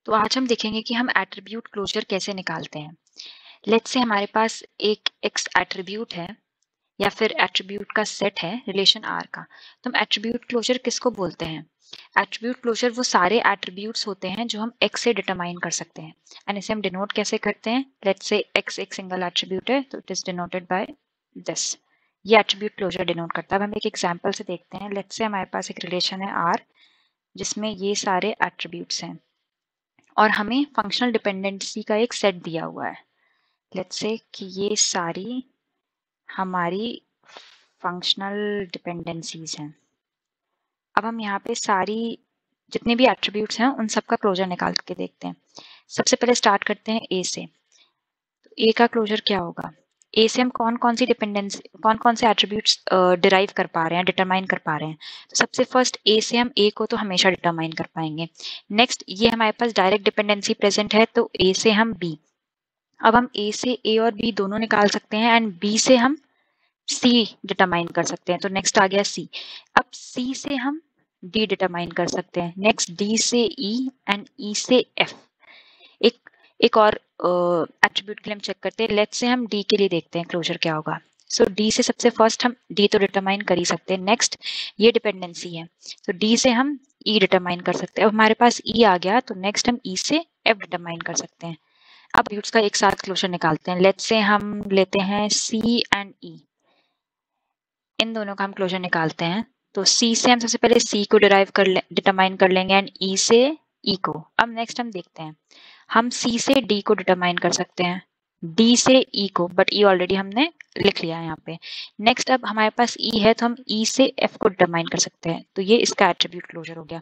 तो आज हम देखेंगे कि हम एट्रीब्यूट क्लोजर कैसे निकालते हैं। लेट्स से हमारे पास एक एक्स एट्रीब्यूट है या फिर एट्रीब्यूट का सेट है रिलेशन आर का, तो हम एट्रीब्यूट क्लोजर किसको बोलते हैं? एट्रीब्यूट क्लोजर वो सारे एट्रीब्यूट्स होते हैं जो हम एक्स से डिटरमाइन कर सकते हैं, एंड इसे हम डिनोट कैसे करते हैं? लेट्स से एक्स एक सिंगल एट्रीब्यूट है तो it is denoted by this. ये एट्रीब्यूट क्लोजर डिनोट करता है। अब हम एक एग्जांपल से देखते हैं। लेट्स से हमारे पास एक रिलेशन है आर जिसमें ये सारे एट्रीब्यूट्स हैं और हमें फंक्शनल डिपेंडेंसी का एक सेट दिया हुआ है। लेट्स से कि ये सारी हमारी फंक्शनल डिपेंडेंसीज हैं। अब हम यहाँ पे सारी जितने भी एट्रीब्यूट्स हैं उन सब का क्लोजर निकाल के देखते हैं। सबसे पहले स्टार्ट करते हैं ए से। तो ए का क्लोजर क्या होगा? ए से हम कौन कौन से एट्रीब्यूट्स डिराइव कर पा रहे हैं, डिटरमाइन कर पा रहे हैं? तो सबसे फर्स्ट ए से हम ए को तो हमेशा डिटरमाइन कर पाएंगे। नेक्स्ट, ये हमारे पास डायरेक्ट डिपेंडेंसी प्रेजेंट है तो ए से हम बी। अब हम ए से ए और बी दोनों निकाल सकते हैं एंड बी से हम सी डिटरमाइन कर सकते हैं। तो नेक्स्ट आ गया सी। अब सी से हम डी डिटरमाइन कर सकते हैं। नेक्स्ट डी से ई एंड ई से एफ। एक और एट्रीब्यूट के लिए हम चेक करते हैं। लेट्स से हम डी के लिए देखते हैं क्लोजर क्या होगा। सो डी से सबसे फर्स्ट हम डी तो डिटरमाइन कर ही सकते हैं। नेक्स्ट, ये डिपेंडेंसी है तो डी से हम ई डिटरमाइन कर सकते हैं। अब हमारे पास ई आ गया तो नेक्स्ट हम ई से एफ डिटरमाइन कर सकते हैं। अब एट्रीब्यूट्स का एक साथ क्लोजर निकालते हैं। लेट्स से हम लेते हैं सी एंड ई, इन दोनों का हम क्लोजर निकालते हैं। तो सी से हम सबसे पहले सी को डिटरमाइन कर लेंगे एंड ई से ई को। अब नेक्स्ट हम देखते हैं, हम सी से डी को डिटरमाइन कर सकते हैं, डी से ई को, बट ई ऑलरेडी हमने लिख लिया है यहाँ पे। नेक्स्ट, अब हमारे पास ई है तो हम ई से एफ को डिटरमाइन कर सकते हैं। तो ये इसका एट्रीब्यूट क्लोजर हो गया।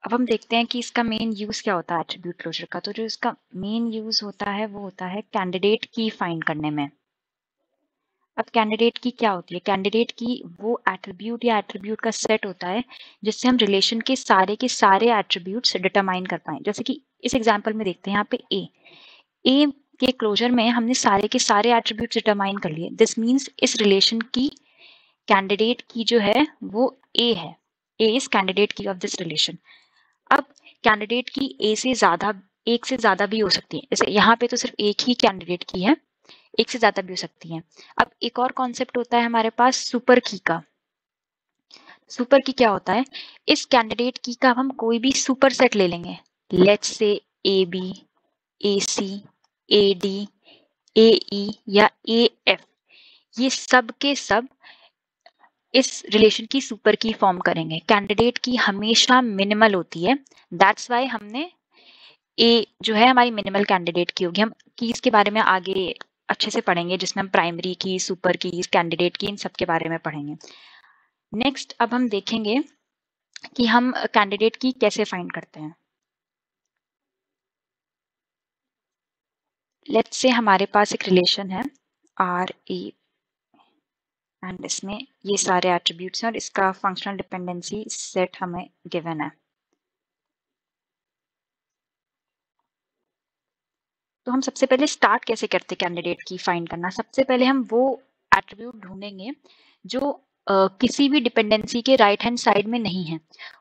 अब हम देखते हैं कि इसका मेन यूज क्या होता है एट्रीब्यूट क्लोजर का। तो जो इसका मेन यूज होता है वो होता है कैंडिडेट की फाइंड करने में। अब कैंडिडेट की क्या होती है? कैंडिडेट की वो एट्रीब्यूट या एट्रीब्यूट का सेट होता है जिससे हम रिलेशन के सारे एट्रीब्यूट्स डिटरमाइन कर पाए। जैसे कि इस एग्जांपल में देखते हैं यहाँ पे ए के क्लोजर में हमने सारे के सारे एट्रीब्यूट्स डिटरमाइन कर लिए। दिस मीन्स इस रिलेशन की कैंडिडेट की जो है वो ए है। ए इज कैंडिडेट की ऑफ दिस रिलेशन। अब कैंडिडेट की एक से ज्यादा भी हो सकती है। जैसे यहाँ पे तो सिर्फ एक ही कैंडिडेट की है, एक से ज्यादा भी हो सकती हैं। अब एक और कॉन्सेप्ट होता है हमारे पास सुपर की का। सुपर की क्या होता है? इस कैंडिडेट की का हम कोई भी सुपर सेट ले लेंगे। Let's say A B, A C, A D, ए ई या ए एफ, ये सब के सब इस रिलेशन की सुपर की फॉर्म करेंगे। कैंडिडेट की हमेशा मिनिमल होती है, दैट्स वाई हमने ए जो है हमारी मिनिमल कैंडिडेट की होगी। हम कीज के बारे में आगे अच्छे से पढ़ेंगे जिसमें हम प्राइमरी की, सुपर की, कैंडिडेट की, इन सब के बारे में पढ़ेंगे। नेक्स्ट, अब हम देखेंगे कि हम कैंडिडेट की कैसे फाइंड करते हैं। लेट्स से हमारे पास एक रिलेशन है आर ए एंड इसमें ये सारे एट्रीब्यूट्स हैं और इसका फंक्शनल डिपेंडेंसी सेट हमें गिवन है। तो हम सबसे पहले स्टार्ट कैसे करते हैं कैंडिडेट की फाइंड करना? सबसे पहले हम वो एट्रीब्यूट ढूंढेंगे जो किसी भी डिपेंडेंसी के राइट हैंड साइड में नहीं है।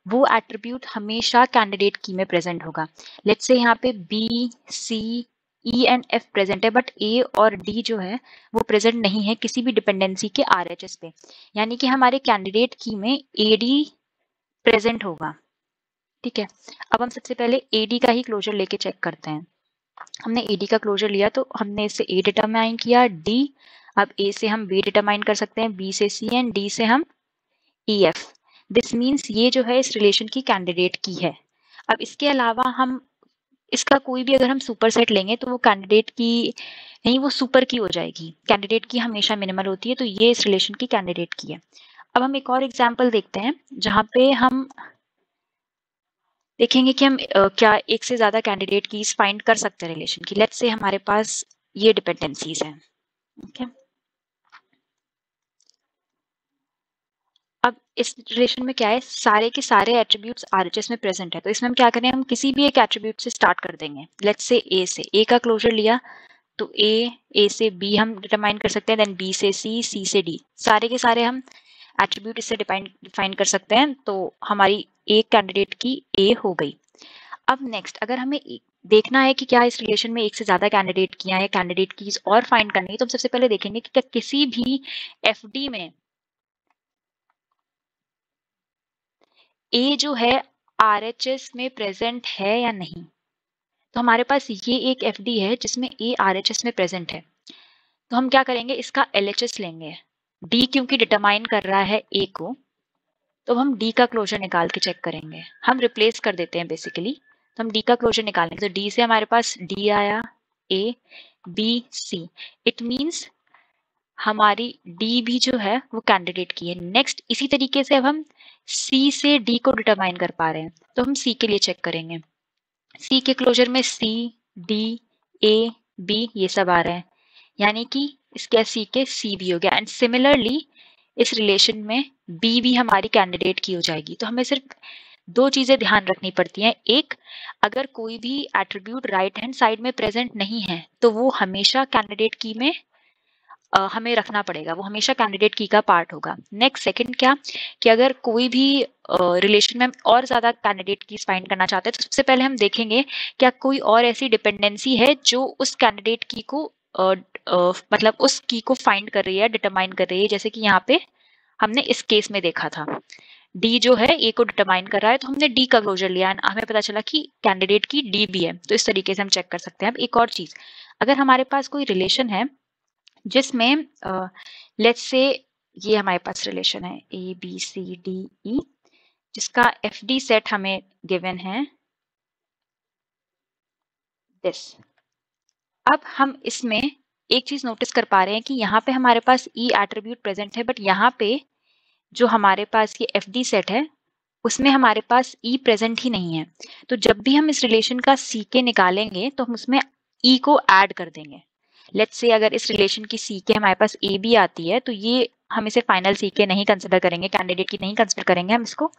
वो एट्रीब्यूट हमेशा कैंडिडेट की में प्रेजेंट होगा। लेट्स से यहाँ पे B, C, E and F present है, बट ए और डी जो है वो प्रेजेंट नहीं है किसी भी डिपेंडेंसी के आरएचएस पे। यानी कि हमारे कैंडिडेट की में ए डी प्रेजेंट होगा। ठीक है, अब हम सबसे पहले ए डी का ही क्लोजर लेके चेक करते हैं। हमने ए डी का क्लोजर लिया तो हमने इससे ए डिटरमाइन किया, डी। अब ए से हम बी डिटरमाइन कर सकते हैं, बी से सी एंड डी से हम ई एफ। दिस मीन्स ये जो है इस रिलेशन की कैंडिडेट की है। अब इसके अलावा हम इसका कोई भी अगर हम सुपर सेट लेंगे तो वो कैंडिडेट की नहीं, वो सुपर की हो जाएगी। कैंडिडेट की हमेशा मिनिमल होती है, तो ये इस रिलेशन की कैंडिडेट की है। अब हम एक और एग्जाम्पल देखते हैं जहाँ पे हम देखेंगे कि हम क्या एक से ज्यादा कैंडिडेट की फाइंड कर सकते हैं रिलेशन की। लेट्स से हमारे पास ये डिपेंडेंसीज हैं। ओके, अब इस रिलेशन में क्या है, सारे के सारे एट्रीब्यूट्स आरएचएस में प्रेजेंट है। तो इसमें हम क्या करें, हम किसी भी एक एट्रीब्यूट से स्टार्ट कर देंगे। लेट्स से ए का क्लोजर लिया तो ए से बी हम डिटरमाइन कर सकते हैं, देन बी से सी, सी से डी, सारे के सारे हम एट्रीब्यूट इससे डिफाइन कर सकते हैं। तो हमारी एक कैंडिडेट की ए हो गई। अब नेक्स्ट, अगर हमें देखना है कि क्या इस रिलेशन में एक से ज्यादा कैंडिडेट की हैं या कैंडिडेट कीज और फाइंड करनी है, तो हम सबसे पहले देखेंगे कि क्या किसी भी एफडी में ए जो है आरएचएस में प्रेजेंट है या नहीं। तो हमारे पास ये एक एफडी है जिसमें ए आरएचएस में प्रेजेंट है, तो हम क्या करेंगे, इसका एलएचएस लेंगे। डी क्योंकि डिटरमाइन कर रहा है ए को, तो हम डी का क्लोजर निकाल के चेक करेंगे। हम रिप्लेस कर देते हैं बेसिकली, तो हम डी का क्लोजर निकालेंगे। तो डी से हमारे पास डी आया, A B C, it means हमारी डी भी जो है वो कैंडिडेट की है। नेक्स्ट इसी तरीके से अब हम सी से डी को डिटरमाइन कर पा रहे हैं, तो हम सी के लिए चेक करेंगे। सी के क्लोजर में सी डी ए बी ये सब आ रहे हैं, यानी कि इसके सी के सी भी हो गया। एंड सिमिलरली इस रिलेशन में बी भी हमारी कैंडिडेट की हो जाएगी। तो हमें सिर्फ दो चीजें ध्यान रखनी पड़ती हैं। एक, अगर कोई भी एट्रीब्यूट राइट हैंड साइड में प्रेजेंट नहीं है तो वो हमेशा कैंडिडेट की में हमें रखना पड़ेगा, वो हमेशा कैंडिडेट की का पार्ट होगा। नेक्स्ट सेकंड क्या, कि अगर कोई भी रिलेशन में हम और ज्यादा कैंडिडेट की फाइंड करना चाहते हैं, तो सबसे पहले हम देखेंगे क्या कोई और ऐसी डिपेंडेंसी है जो उस कैंडिडेट की को मतलब उस की को फाइंड कर रही है, डिटरमाइन कर रही है। जैसे कि यहाँ पे हमने इस केस में देखा था, डी जो है ए को डिटरमाइन कर रहा है, तो हमने डी का क्लोजर लिया, हमें पता चला कि कैंडिडेट की डी भी है। तो इस तरीके से हम चेक कर सकते हैं। अब एक और चीज, अगर हमारे पास कोई रिलेशन है जिसमें लेट्स से ये हमारे पास रिलेशन है ए बी सी डी ई, जिसका एफ डी सेट हमें गिवन है दिस। अब हम इसमें एक चीज नोटिस कर पा रहे हैं कि यहाँ पे हमारे पास ई एट्रीब्यूट प्रेजेंट है, बट यहाँ पे जो हमारे पास ये एफ डी सेट है उसमें हमारे पास ई प्रेजेंट ही नहीं है। तो जब भी हम इस रिलेशन का सी के निकालेंगे तो हम उसमें ई को ऐड कर देंगे। लेट्स से अगर इस रिलेशन की सी के हमारे पास ए बी आती है, तो ये हम इसे फाइनल सी के नहीं कंसिडर करेंगे, कैंडिडेट की नहीं कंसिडर करेंगे, हम इसको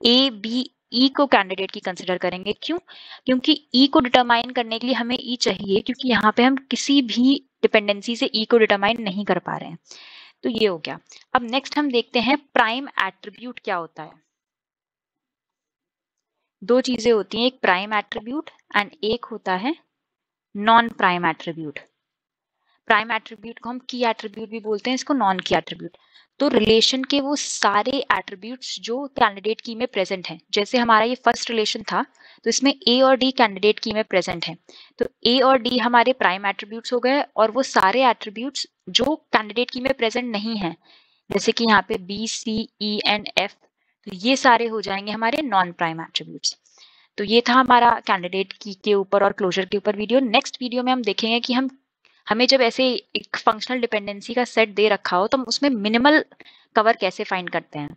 ए बी ई को कैंडिडेट की कंसिडर करेंगे। क्यों? क्योंकि ई को डिटरमाइन करने के लिए हमें ई चाहिए, क्योंकि यहाँ पे हम किसी भी डिपेंडेंसी से ई को डिटरमाइन नहीं कर पा रहे हैं। तो ये हो गया। अब नेक्स्ट हम देखते हैं प्राइम एट्रीब्यूट क्या होता है। दो चीजें होती हैं, एक प्राइम एट्रीब्यूट एंड एक होता है non prime attribute. Prime attribute को हम की एट्रीब्यूट भी बोलते हैं, इसको नॉन की एट्रीब्यूट। तो रिलेशन के वो सारे एट्रीब्यूट्स जो कैंडिडेट की में प्रेजेंट हैं, जैसे हमारा ये फर्स्ट रिलेशन था तो इसमें ए और डी कैंडिडेट की में प्रेजेंट है, तो ए और डी हमारे प्राइम एट्रीब्यूट्स हो गए। और वो सारे एट्रीब्यूट्स जो कैंडिडेट की में प्रेजेंट नहीं है, जैसे कि यहाँ पे B C E and F, तो ये सारे हो जाएंगे हमारे नॉन प्राइम एट्रीब्यूट्स। तो ये था हमारा कैंडिडेट की के ऊपर और क्लोजर के ऊपर वीडियो। नेक्स्ट वीडियो में हम देखेंगे कि हमें जब ऐसे एक फंक्शनल डिपेंडेंसी का सेट दे रखा हो तो हम उसमें मिनिमल कवर कैसे फाइंड करते हैं।